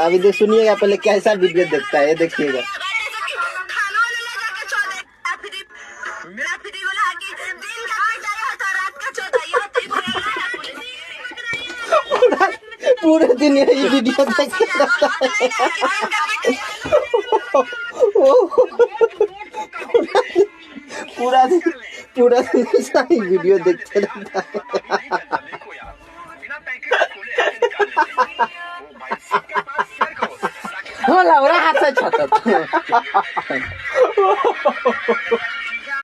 अभी देख सुनिएगा पहले कैसा वीडियो देखता है, ये देखिएगा। पूरे दिन यही वीडियो देखते रहता है। पूरा दिन सारी वीडियो देखते रहता है। होला हाथ से छत